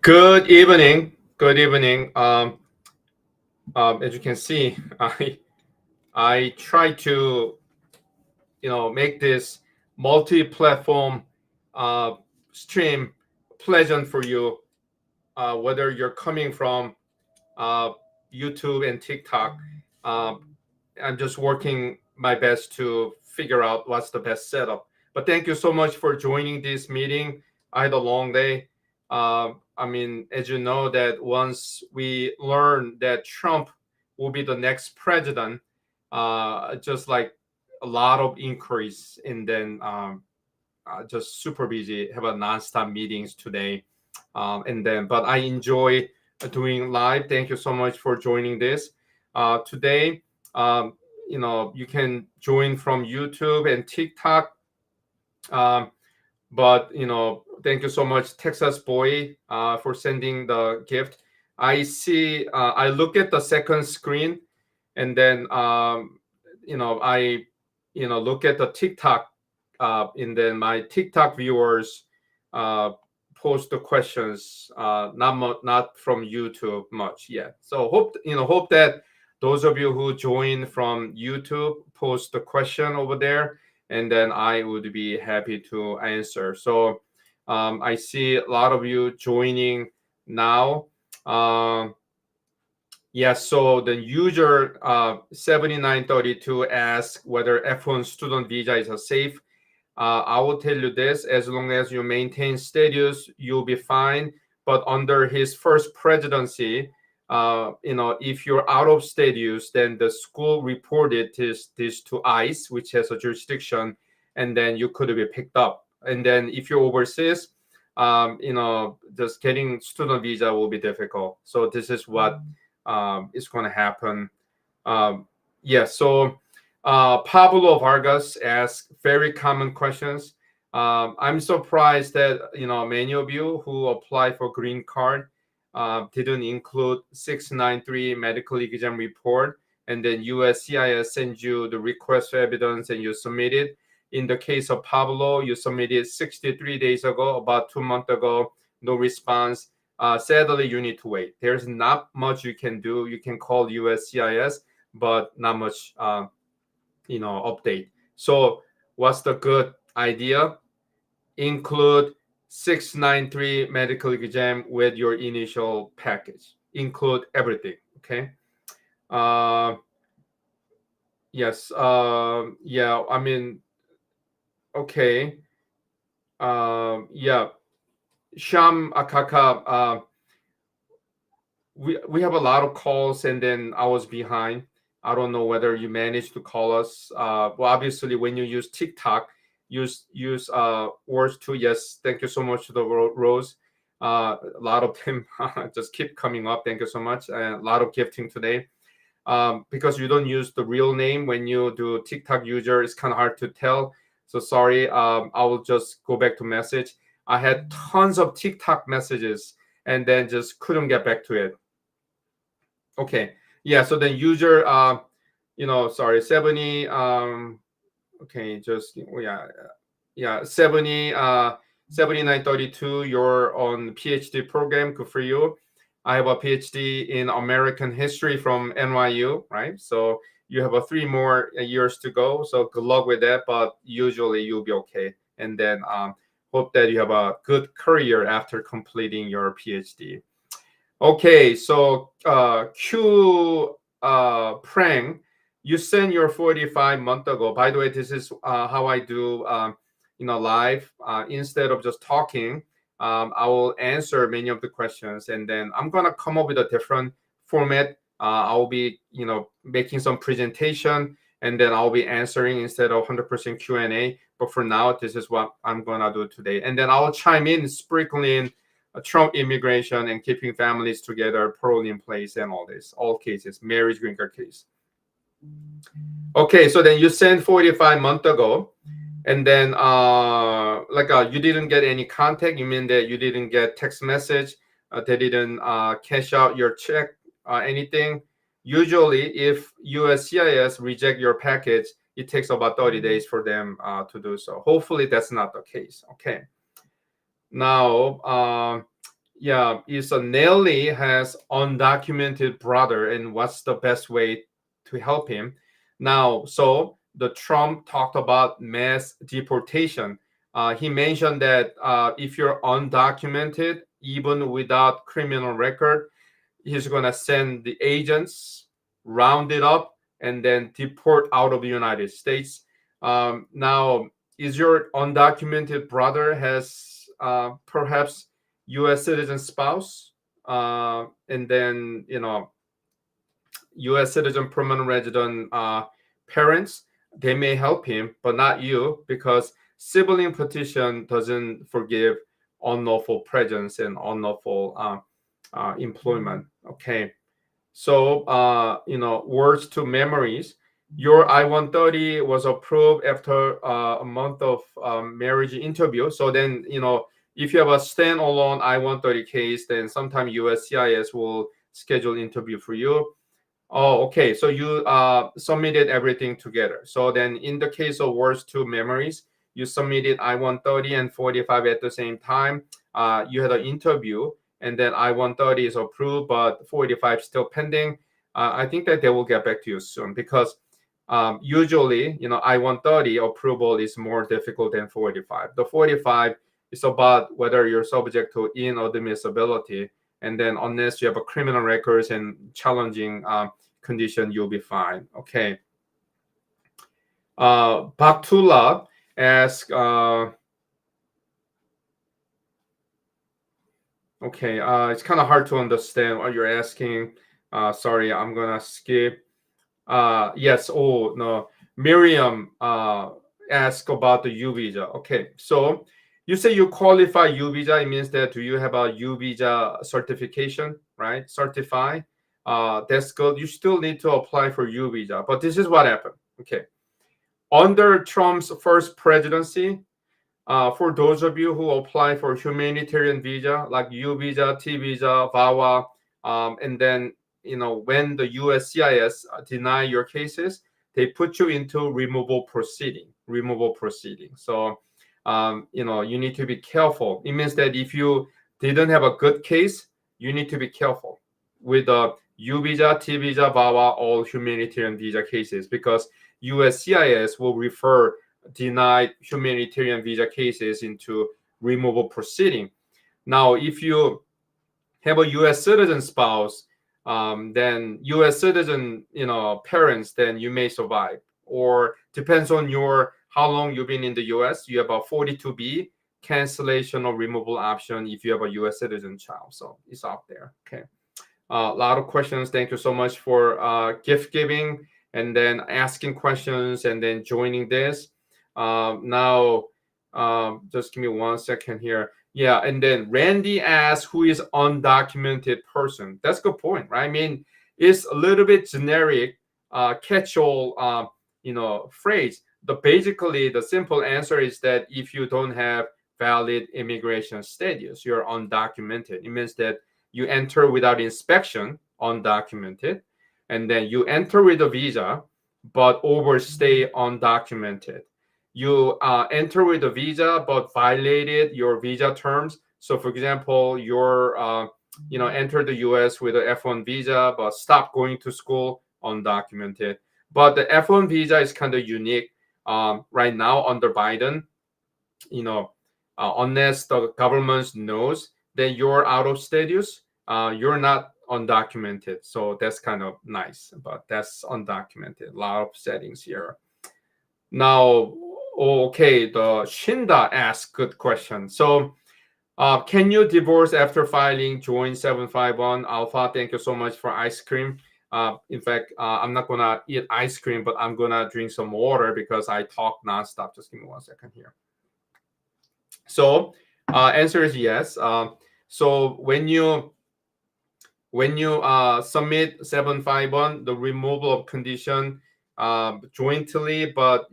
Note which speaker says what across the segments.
Speaker 1: Good evening. Good evening. As you can see, I try to make this multi-platform stream pleasant for you, whether you're coming from uh, YouTube and TikTok. I'm just working my best to figure out what's the best setup. But thank you so much for joining this meeting. I had a long day. As you know, that once we learn that Trump will be the next president, just like a lot of inquiries, and then just super busy, have a nonstop meetings today, but I enjoy doing live. Thank you so much for joining this today. Um, you can join from YouTube and TikTok. Um, but thank you so much, Texas Boy, for sending the gift. I see. I look at the second screen, and then I look at the TikTok, and then my TikTok viewers post the questions. Not from YouTube much yet. So hope that those of you who join from YouTube post the question over there, and then I would be happy to answer. So I see a lot of you joining now. Yes, so the user 7932 asks whether F1 student visa is safe. I will tell you this: as long as you maintain status, you'll be fine. But under his first presidency, if you're out of status, then the school reported this to ICE, which has a jurisdiction, and then you could be picked up. And then if you're overseas, just getting student visa will be difficult. So this is what is going to happen. So Pablo Vargas asks very common questions. I'm surprised that many of you who apply for green card didn't include 693 medical exam report, and then USCIS sends you the request for evidence and you submit it. In the case of Pablo, you submitted 63 days ago, about 2 months ago, no response. Sadly, you need to wait. There's not much you can do. You can call USCIS, but not much, update. So what's the good idea? Include 693 medical exam with your initial package. Include everything, okay? Yes, yeah, okay. Yeah, Sham Akaka, we have a lot of calls, and then I was behind. I don't know whether you managed to call us. Well, obviously, when you use TikTok, use words too. Yes, thank you so much to the Rose. A lot of them just keep coming up. Thank you so much. A lot of gifting today. Because you don't use the real name when you do TikTok user, it's kind of hard to tell. So sorry. I will just go back to message. I had tons of TikTok messages and then just couldn't get back to it. Okay. Yeah. So then user, sorry, 70. Okay. Just, yeah. 70, 7932. You're on PhD program. Good for you. I have a PhD in American history from NYU, right? So you have 3 more years to go. So good luck with that. But usually you'll be okay. And then hope that you have a good career after completing your PhD. Okay, so Q Prang, you sent your 45 month ago. By the way, this is how I do live. Instead of just talking, I will answer many of the questions, and then I'm gonna come up with a different format. I'll be making some presentation, and then I'll be answering instead of 100% Q&A. But for now, this is what I'm gonna do today, and then I'll chime in, sprinkling Trump immigration and keeping families together, parole in place, and all cases, marriage, green card case. Okay, so then you sent 45 months ago, and then you didn't get any contact. You mean that you didn't get text message? They didn't cash out your check, anything? Usually, if USCIS reject your package, it takes about 30 days for them to do so. Hopefully, that's not the case. Okay. Now, Yeah, is Nelly has undocumented brother, and what's the best way to help him? Now, so the Trump talked about mass deportation. He mentioned that if you're undocumented, even without criminal record, he's gonna send the agents, round it up, and then deport out of the United States. Now, is your undocumented brother has perhaps U.S. citizen spouse, and then U.S. citizen permanent resident parents? They may help him, but not you, because sibling petition doesn't forgive unlawful presence and unlawful employment. Okay. So, words to memories. Your I-130 was approved after a month of marriage interview. So then, if you have a standalone I-130 case, then sometime USCIS will schedule interview for you. Oh, okay. So you submitted everything together. So then, in the case of words to memories, you submitted I-130 and 45 at the same time. You had an interview, and then I-130 is approved, but 45 still pending. I think that they will get back to you soon, because usually, I-130 approval is more difficult than 45. The 45 is about whether you're subject to inadmissibility, and then unless you have a criminal records and challenging condition, you'll be fine. Okay. Batula asks, okay, it's kind of hard to understand what you're asking. Sorry, I'm gonna skip. Yes, oh no. Miriam asked about the U visa. Okay, so you say you qualify U visa. It means that do you have a U visa certification, right? Certify. That's good. You still need to apply for U visa, but this is what happened. Okay, under Trump's first presidency, for those of you who apply for humanitarian visa like U visa, T visa, VAWA, and then when the USCIS deny your cases, they put you into removal proceeding. So you need to be careful. It means that if you didn't have a good case, you need to be careful with U visa, T visa, VAWA, all humanitarian visa cases, because USCIS will refer denied humanitarian visa cases into removal proceeding. Now, if you have a U.S. citizen spouse, then U.S. citizen, parents, then you may survive. Or depends on your how long you've been in the U.S. You have a 42B cancellation or removal option if you have a U.S. citizen child. So it's out there. Okay. A lot of questions. Thank you so much for gift giving and then asking questions and then joining this. Now, just give me 1 second here. Yeah, and then Randy asks, who is undocumented person? That's a good point, right? I mean, it's a little bit generic, catch-all, phrase. But basically, the simple answer is that if you don't have valid immigration status, you're undocumented. It means that you enter without inspection, undocumented, and then you enter with a visa, but overstay undocumented. You enter with a visa, but violated your visa terms. So, for example, you're enter the U.S. with an F1 visa, but stop going to school, undocumented. But the F1 visa is kind of unique right now under Biden. Unless the government knows that you're out of status, you're not undocumented. So that's kind of nice, but that's undocumented. A lot of settings here. Now, okay, the Shinda asked good question. So, can you divorce after filing joint 751? Alpha, thank you so much for ice cream. In fact, I'm not gonna eat ice cream, but I'm gonna drink some water because I talk nonstop. Just give me 1 second here. So, answer is yes. So when you submit 751, the removal of condition jointly, but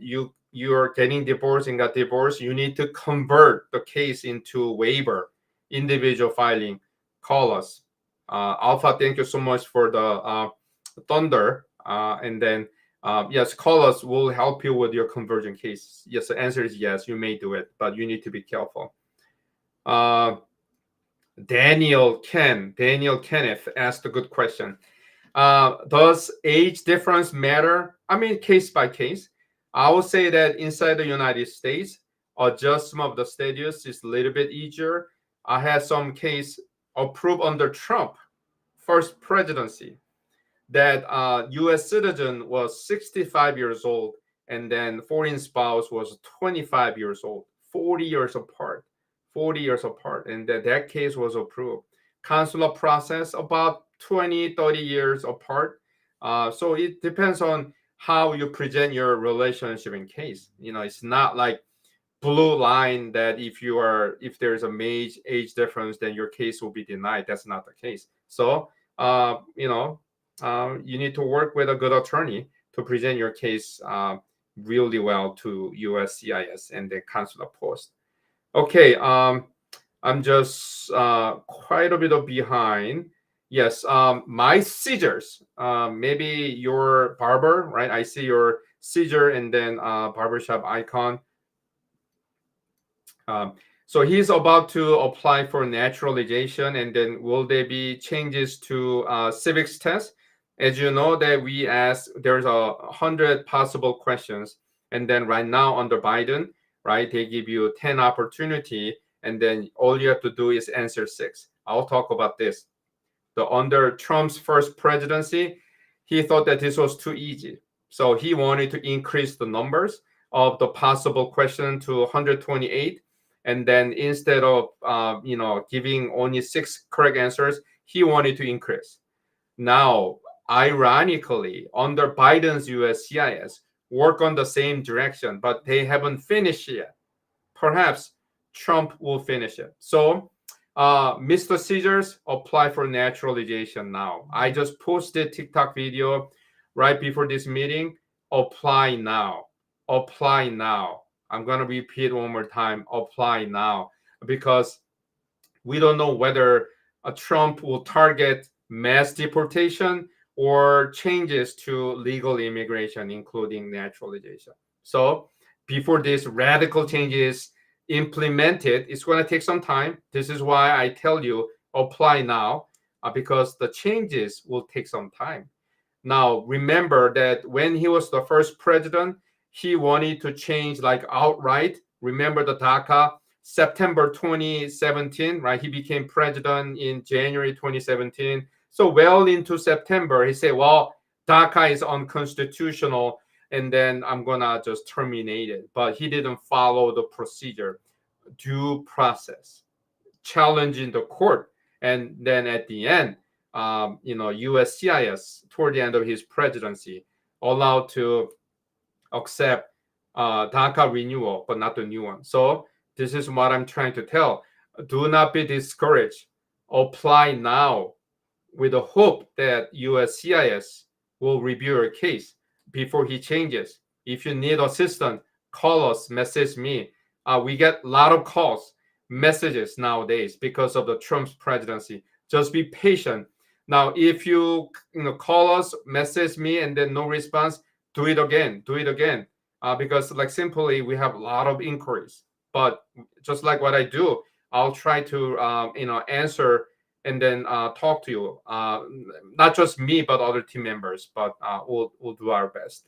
Speaker 1: you're getting divorced and got divorced, you need to convert the case into waiver, individual filing. Call us. Alpha, thank you so much for the thunder. And then yes, call us. We'll help you with your conversion case. Yes, the answer is yes. You may do it, but you need to be careful. Daniel Kenneth asked a good question. Does age difference matter? I mean, case by case. I would say that inside the United States, adjustment of the status is a little bit easier. I had some case approved under Trump first presidency that U.S. citizen was 65 years old and then foreign spouse was 25 years old, 40 years apart, 40 years apart, and that case was approved. Consular process about 20, 30 years apart. So it depends on how you present your relationship in case. It's not like blue line that if there's a major age difference, then your case will be denied. That's not the case. So you need to work with a good attorney to present your case really well to USCIS and the consular post. Okay, I'm just quite a bit behind. Yes, my scissors. Maybe your barber, right? I see your scissor and then barbershop icon. So he's about to apply for naturalization, and then will there be changes to civics test? As you know, that we asked, there's 100 possible questions, and then right now under Biden, right, they give you 10 opportunity, and then all you have to do is answer 6. I'll talk about this. Under Trump's first presidency, he thought that this was too easy, so he wanted to increase the numbers of the possible question to 128. And then instead of giving only 6 correct answers, he wanted to increase. Now, ironically, under Biden's USCIS, work on the same direction, but they haven't finished yet. Perhaps Trump will finish it. So, Mr. Caesars, apply for naturalization now. I just posted TikTok video right before this meeting. Apply now. Apply now. I'm going to repeat one more time, apply now, because we don't know whether Trump will target mass deportation or changes to legal immigration, including naturalization. So before these radical changes implemented, it's going to take some time. This is why I tell you, apply now, because the changes will take some time. Now, remember that when he was the first president, he wanted to change like outright. Remember the DACA, September 2017, right? He became president in January 2017. So well into September, he said, well, DACA is unconstitutional, and then I'm gonna just terminate it. But he didn't follow the procedure, due process, challenging the court. And then at the end, USCIS, toward the end of his presidency, allowed to accept DACA renewal, but not the new one. So this is what I'm trying to tell. Do not be discouraged. Apply now with the hope that USCIS will review your case before he changes. If you need assistance, call us, message me. We get a lot of calls, messages nowadays because of the Trump's presidency. Just be patient. Now, if you call us, message me, and then no response, do it again, because like simply we have a lot of inquiries. But just like what I do, I'll try to answer and then talk to you. Not just me, but other team members. But we'll do our best.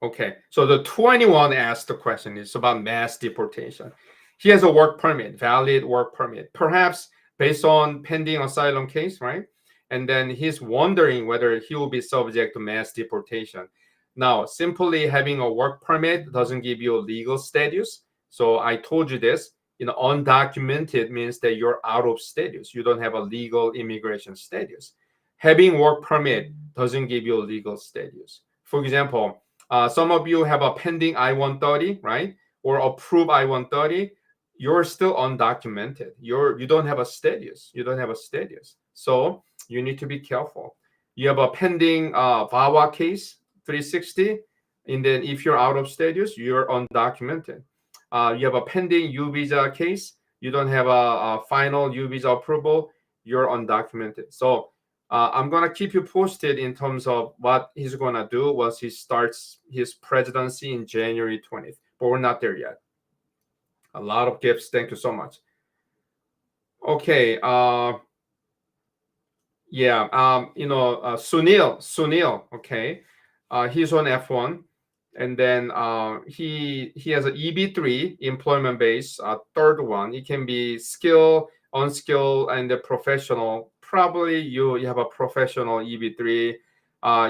Speaker 1: Okay, so the 21 asked the question is about mass deportation. He has a work permit, valid work permit, perhaps based on pending asylum case, right? And then he's wondering whether he will be subject to mass deportation. Now, simply having a work permit doesn't give you a legal status. So I told you this, undocumented means that you're out of status. You don't have a legal immigration status. Having work permit doesn't give you a legal status. For example, some of you have a pending I-130, right? Or approved I-130. You're still undocumented. You don't have a status. You don't have a status. So you need to be careful. You have a pending VAWA case, 360, and then if you're out of status, you're undocumented. You have a pending U visa case. You don't have a final U visa approval. You're undocumented. So I'm going to keep you posted in terms of what he's going to do once he starts his presidency in January 20th. But we're not there yet. A lot of gifts. Thank you so much. Okay. Yeah. Sunil. Okay. He's on F1, and then he has an EB3 employment base. Third one. It can be skill, unskilled, and the professional. Probably you have a professional EB3.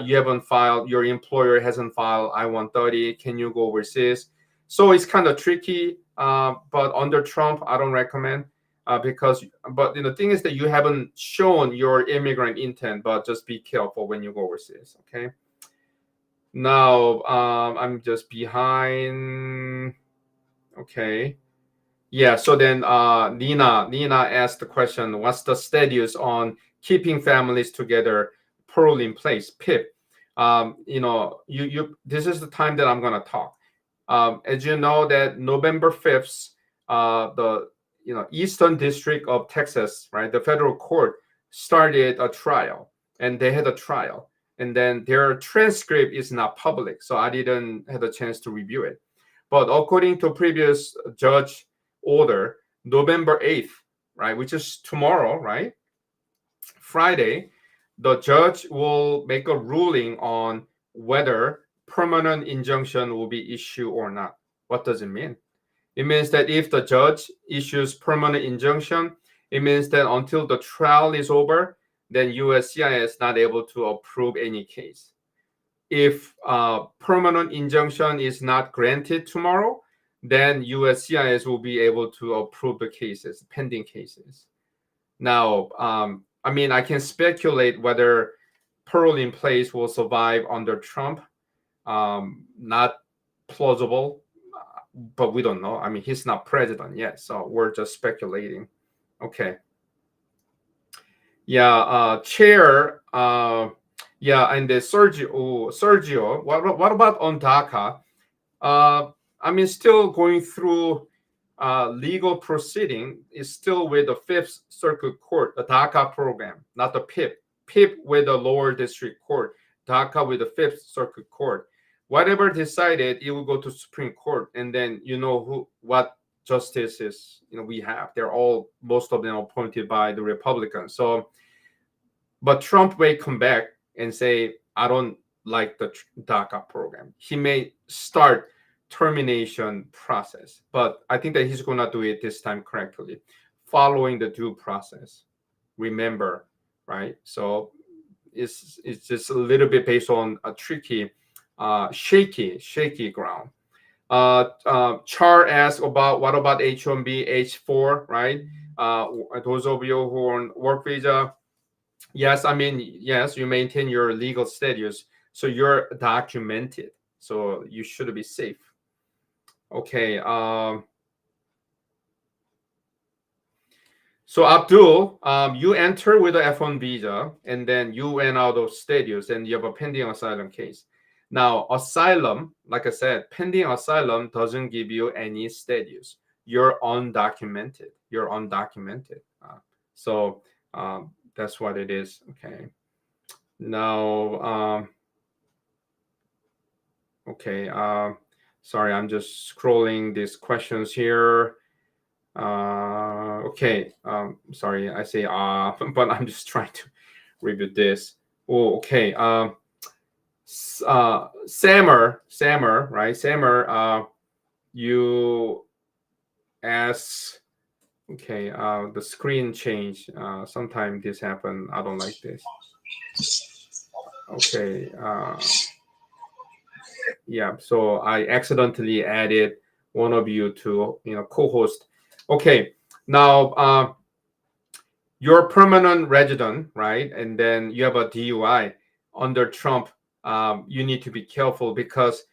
Speaker 1: You haven't filed. Your employer hasn't filed I-130. Can you go overseas? So it's kind of tricky. But under Trump, I don't recommend. But the thing is that you haven't shown your immigrant intent, but just be careful when you go overseas. Okay. Now I'm just behind. Okay. Yeah. So then Nina asked the question: what's the status on keeping families together, parole in place, PIP? You this is the time that I'm gonna talk. As you know, that November 5th, the Eastern District of Texas, right, the federal court started a trial, and they had a trial, and then their transcript is not public, so I didn't have a chance to review it. But according to previous judge order, November 8th, right, which is tomorrow, right, Friday, the judge will make a ruling on whether permanent injunction will be issued or not. What does it mean? It means that if the judge issues permanent injunction, it means that until the trial is over, then USCIS is not able to approve any case. If permanent injunction is not granted tomorrow, then USCIS will be able to approve the cases, pending cases. Now, I can speculate whether parole in place will survive under Trump. Not plausible, but we don't know. He's not president yet, so we're just speculating. Okay. Yeah, chair. Yeah, and the Sergio. What about on DACA? Still going through legal proceeding. Is still with the Fifth Circuit Court, the DACA program, not the PIP. PIP with the lower district court, DACA with the Fifth Circuit Court. Whatever decided, it will go to Supreme Court, and then what justices we have. They're all, most of them appointed by the Republicans. So, but Trump may come back and say, I don't like the DACA program. He may start termination process, but I think that he's gonna do it this time correctly, following the due process. Remember, right? So it's just a little bit based on a tricky, shaky ground. Char asked about what about H-1B, H-4, right? Those of you who are on work visa, yes, yes, you maintain your legal status, so you're documented, so you should be safe. Okay. So Abdul, you enter with a F1 visa, and then you went out of status, and you have a pending asylum case. Now, asylum, like I said, pending asylum doesn't give you any status. You're undocumented. So that's what it is. Okay. Now, okay. Sorry, I'm just scrolling these questions here. Okay. Sorry, I say but I'm just trying to review this. Oh, okay. Sammer, right? Sammer, you ask. Okay. The screen changed. Sometimes this happen. I don't like this. Okay. Yeah. So I accidentally added one of you to co-host. Okay. Now, you're a permanent resident, right? And then you have a DUI under Trump. You need to be careful because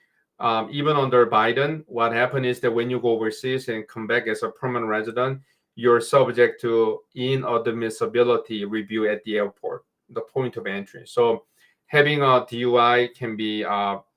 Speaker 1: even under Biden, what happened is that when you go overseas and come back as a permanent resident, you're subject to inadmissibility review at the airport, the point of entry. So having a DUI can be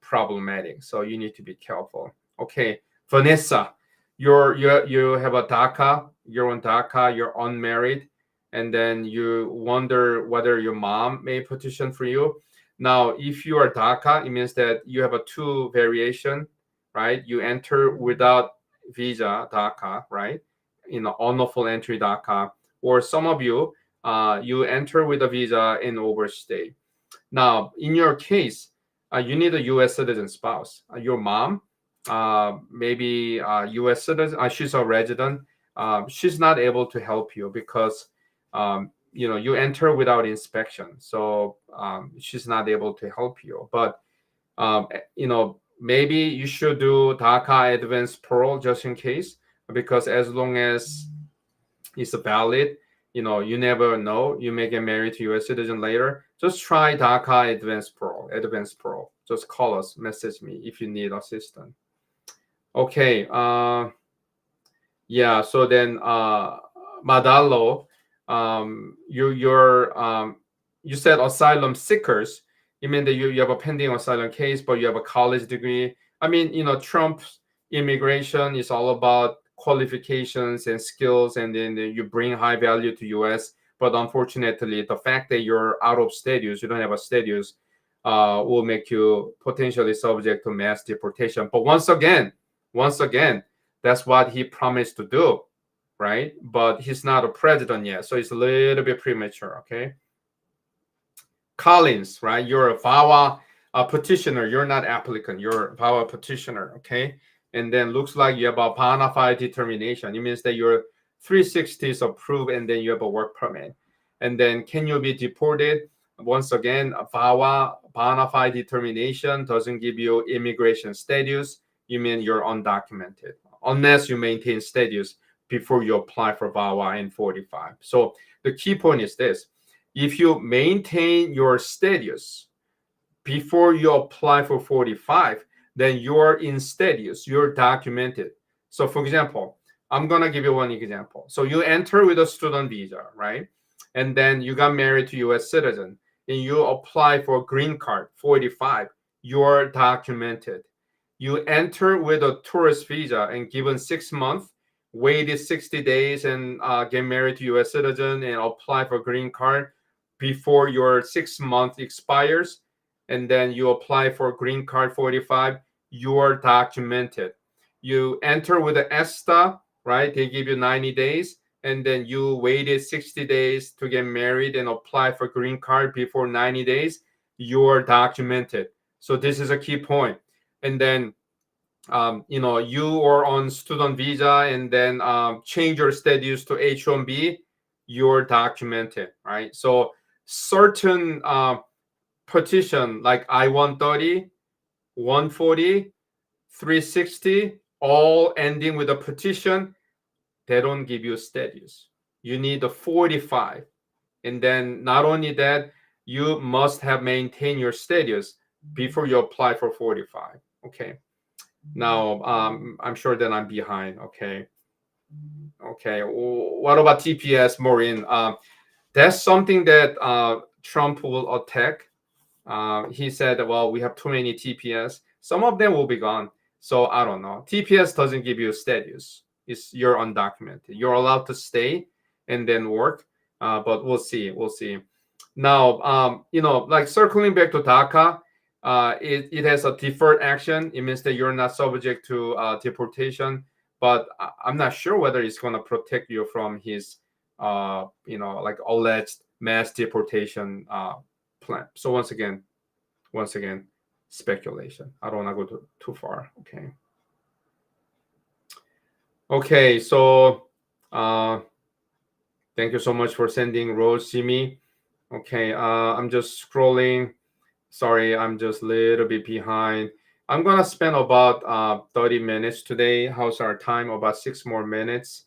Speaker 1: problematic. So you need to be careful. Okay, Vanessa, you have a DACA. You're on DACA. You're unmarried, and then you wonder whether your mom may petition for you. Now, if you are DACA, it means that you have a two variation, right? You enter without visa DACA, right? Unlawful entry DACA, or some of you, you enter with a visa and overstay. Now, in your case, you need a U.S. citizen spouse. Your mom, maybe U.S. citizen, she's a resident. She's not able to help you because you enter without inspection, so she's not able to help you. But maybe you should do DACA advanced parole just in case, because as long as it's valid, you never know. You may get married to U.S. citizen later. Just try DACA advanced parole. Advanced parole. Just call us, message me if you need assistance. Okay. Yeah. So then, Madalo, you said asylum seekers. You mean that you have a pending asylum case, but you have a college degree. I mean, Trump's immigration is all about qualifications and skills, and then you bring high value to U.S. But unfortunately, the fact that you're out of status, you don't have a status, will make you potentially subject to mass deportation. But once again, that's what he promised to do, right? But he's not a president yet, so it's a little bit premature. Okay. Collins, right? You're a VAWA petitioner. You're not applicant. You're a VAWA petitioner. Okay. And then looks like you have a bona fide determination. It means that your 360 is approved, and then you have a work permit. And then can you be deported? Once again, a VAWA bona fide determination doesn't give you immigration status. You mean you're undocumented unless you maintain status before you apply for VAWA and 45. So the key point is this: if you maintain your status before you apply for 45, then you're in status, you're documented. So for example, I'm gonna give you one example. So you enter with a student visa, right? And then you got married to U.S. citizen, and you apply for green card 45, you're documented. You enter with a tourist visa and given 6 months, waited 60 days and get married to U.S. citizen and apply for green card before your 6 month expires, and then you apply for green card 45, you're documented. You enter with the ESTA, right? They give you 90 days, and then you waited 60 days to get married and apply for green card before 90 days, you're documented. So this is a key point. And then you are on student visa and then change your status to H-1B, you're documented, right? So certain petition like I-130, 140, 360, all ending with a petition, they don't give you status. You need a 45. And then not only that, you must have maintained your status before you apply for 45. Okay. Now, I'm sure that I'm behind. Okay. What about TPS, Maureen? That's something that Trump will attack. He said, well, we have too many TPS. Some of them will be gone. So I don't know. TPS doesn't give you status. You're undocumented. You're allowed to stay and then work. But we'll see. Now, like circling back to DACA, it has a deferred action. It means that you're not subject to deportation. But I'm not sure whether it's going to protect you from his, like alleged mass deportation plan. So once again, speculation. I don't want to go too far. Okay. So thank you so much for sending Rose Simi. Okay. I'm just scrolling. Sorry, I'm just a little bit behind. I'm gonna spend about 30 minutes today. How's our time? About 6 more minutes.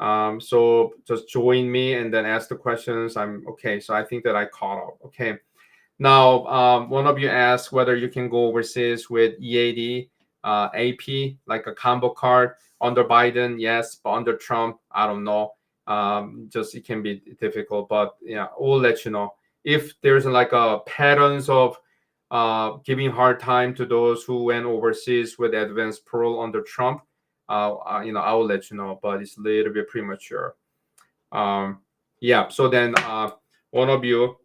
Speaker 1: So just join me and then ask the questions. I'm okay. So I think that I caught up. Okay. Now, one of you asked whether you can go overseas with EAD, AP, like a combo card under Biden. Yes, but under Trump, I don't know. Just it can be difficult, but yeah, we'll let you know if there's like a patterns of giving hard time to those who went overseas with advanced parole under Trump. I will let you know, but it's a little bit premature. Yeah. So then, one of you,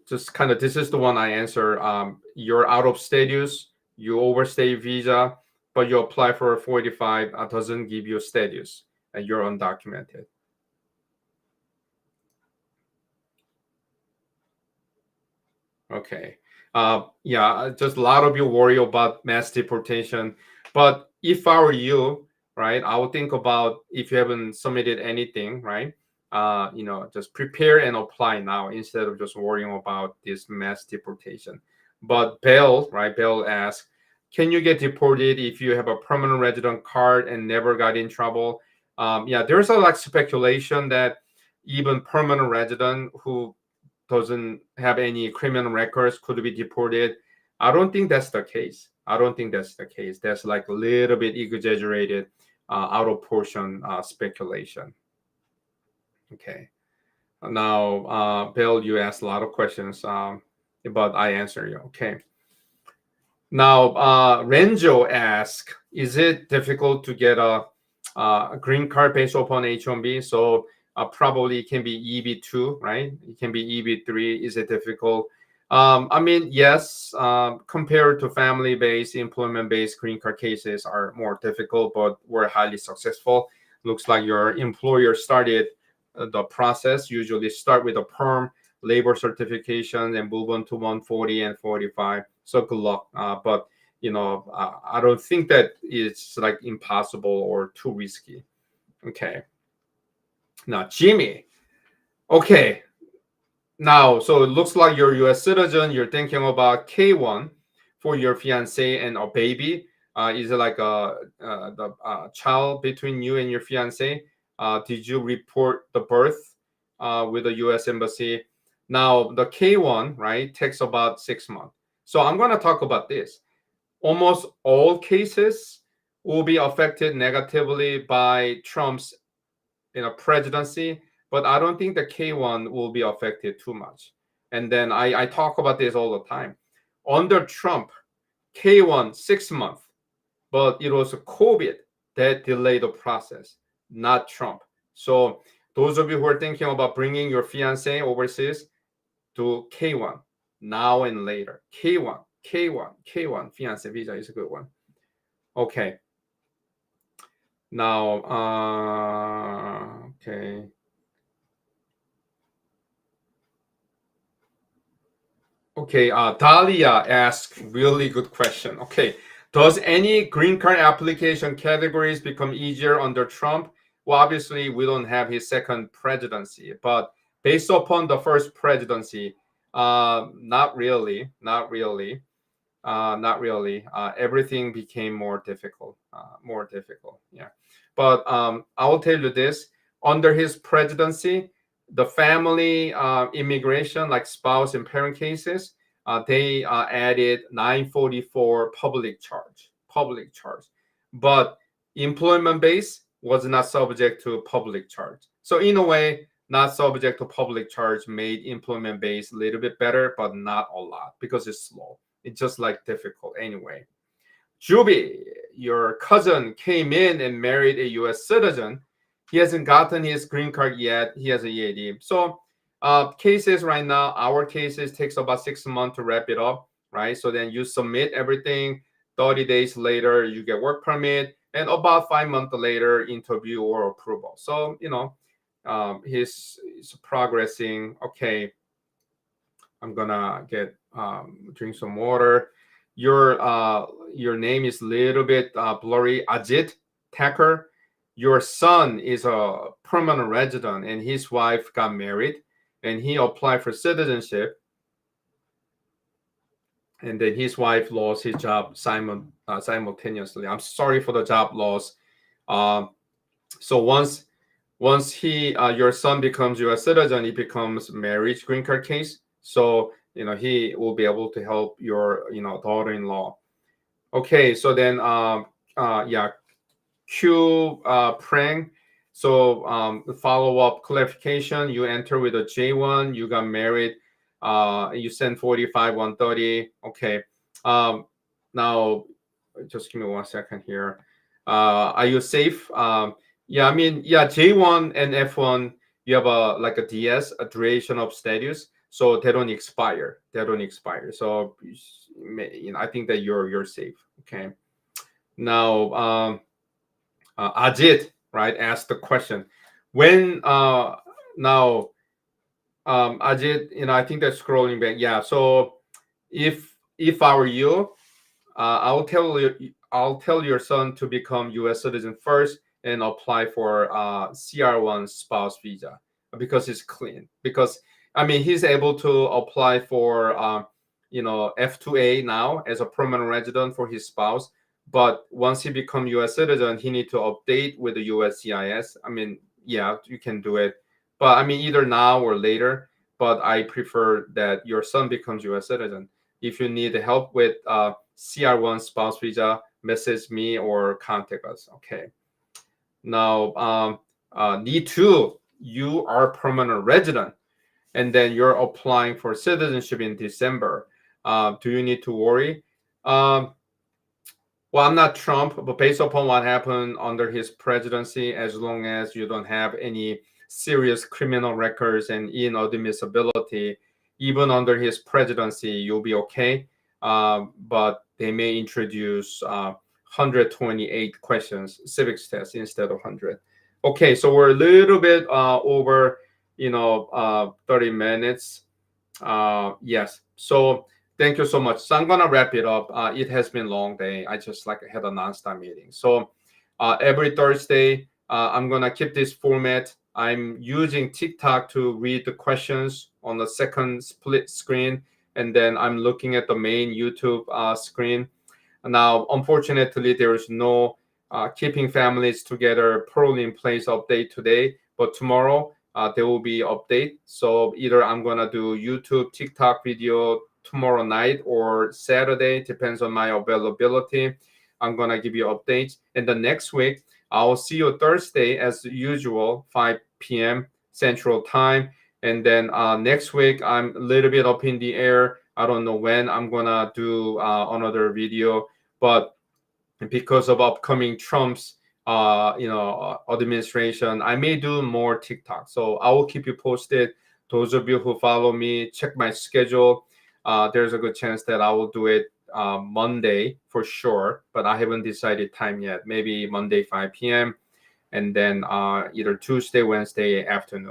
Speaker 1: just kind of this is the one I answer. You're out of status. you overstay visa, but you apply for a 485, doesn't give you status, and you're undocumented. Okay. Yeah, just a lot of you worry about mass deportation. But if I were you, right, I would think about if you haven't submitted anything, right? Just prepare and apply now instead of just worrying about this mass deportation. But Bell, right? Bell asks, can you get deported if you have a permanent resident card and never got in trouble? Yeah, there's a like speculation that even permanent resident who doesn't have any criminal records could be deported. I don't think that's the case. I don't think that's the case. That's like a little bit exaggerated, out of portion speculation. Okay. Now, Bill, you asked a lot of questions, but I answer you. Okay. Now, Renjo asked, is it difficult to get a green card based upon H-1B? So probably it can be EB2, right? It can be EB3. Is it difficult? I mean, yes, compared to family-based, employment-based green card cases are more difficult, but we're highly successful. Looks like your employer started the process. Usually start with a perm labor certification and move on to 140 and 45. So good luck. But I don't think that it's like impossible or too risky. Okay. Now, Jimmy. Okay. Now, so it looks like you're a U.S. citizen. You're thinking about K1 for your fiance and a baby. Is it like the child between you and your fiance? Did you report the birth with the U.S. Embassy? Now, the K1, right, takes about 6 months. So I'm going to talk about this. Almost all cases will be affected negatively by Trump's presidency, but I don't think the K1 will be affected too much. And then I talk about this all the time. Under Trump, K1 6 months, but it was COVID that delayed the process, not Trump. So those of you who are thinking about bringing your fiance overseas, to K1 now and later. K1 fiance visa is a good one. Okay. Now, okay. Okay, Dahlia asked really good question. Okay, does any green card application categories become easier under Trump? Well, obviously, we don't have his second presidency, but based upon the first presidency, not really. Everything became more difficult. Yeah, but I will tell you this: under his presidency, the family immigration, like spouse and parent cases, they added 944 public charge, but employment base was not subject to public charge. So in a way, not subject to public charge made employment base a little bit better, but not a lot because it's slow. It's just like difficult anyway. Juby, your cousin came in and married a U.S. citizen. He hasn't gotten his green card yet. He has a EAD. So cases right now, our cases takes about 6 months to wrap it up, right? So then you submit everything. 30 days later, you get work permit, and about 5 months later, interview or approval. So he's progressing. Okay, I'm gonna get drink some water. Your name is a little bit blurry. Ajit Thakur. Your son is a permanent resident, and his wife got married, and he applied for citizenship, and then his wife lost his job simultaneously. I'm sorry for the job loss. So once your son becomes U.S. citizen, he becomes marriage green card case. So he will be able to help your daughter-in-law. Okay, so then Q Prang. So the follow-up clarification: you enter with a J1, you got married, you send 45 130. Okay. Now just give me 1 second here. Are you safe? Yeah, I mean, yeah, J1 and F1, you have a DS, a duration of status. so they don't expire. So I think that you're safe. Okay. Now, Ajit, right, asked the question when now Ajit, I think that scrolling back, yeah. So if I were you, I'll tell your son to become U.S. citizen first and apply for CR1 spouse visa because it's clean. Because I mean, he's able to apply for F2A now as a permanent resident for his spouse. But once he become U.S. citizen, he need to update with the USCIS. I mean, yeah, you can do it, but I mean either now or later. But I prefer that your son becomes U.S. citizen. If you need help with CR1 spouse visa, message me or contact us. Okay. Now, need to, you are permanent resident, and then you're applying for citizenship in December. Do you need to worry? Well, I'm not Trump, but based upon what happened under his presidency, as long as you don't have any serious criminal records and inadmissibility, even under his presidency, you'll be okay. But they may introduce 128 questions, civics test instead of 100. Okay, so we're a little bit over, 30 minutes. Yes. So thank you so much. So I'm gonna wrap it up. It has been a long day. I just had a nonstop meeting. So every Thursday, I'm gonna keep this format. I'm using TikTok to read the questions on the second split screen, and then I'm looking at the main YouTube screen. Now, unfortunately, there is no Keeping Families Together Parole in Place update today, but tomorrow there will be update. So either I'm gonna do YouTube, TikTok video tomorrow night or Saturday, depends on my availability. I'm gonna give you updates. And the next week, I'll see you Thursday as usual, 5 p.m. Central Time. And then next week, I'm a little bit up in the air. I don't know when I'm gonna do another video, but because of upcoming Trump's administration, I may do more TikTok. So I will keep you posted. Those of you who follow me, check my schedule. There's a good chance that I will do it Monday for sure, but I haven't decided time yet. Maybe Monday 5 p.m. and then either Tuesday, Wednesday afternoon.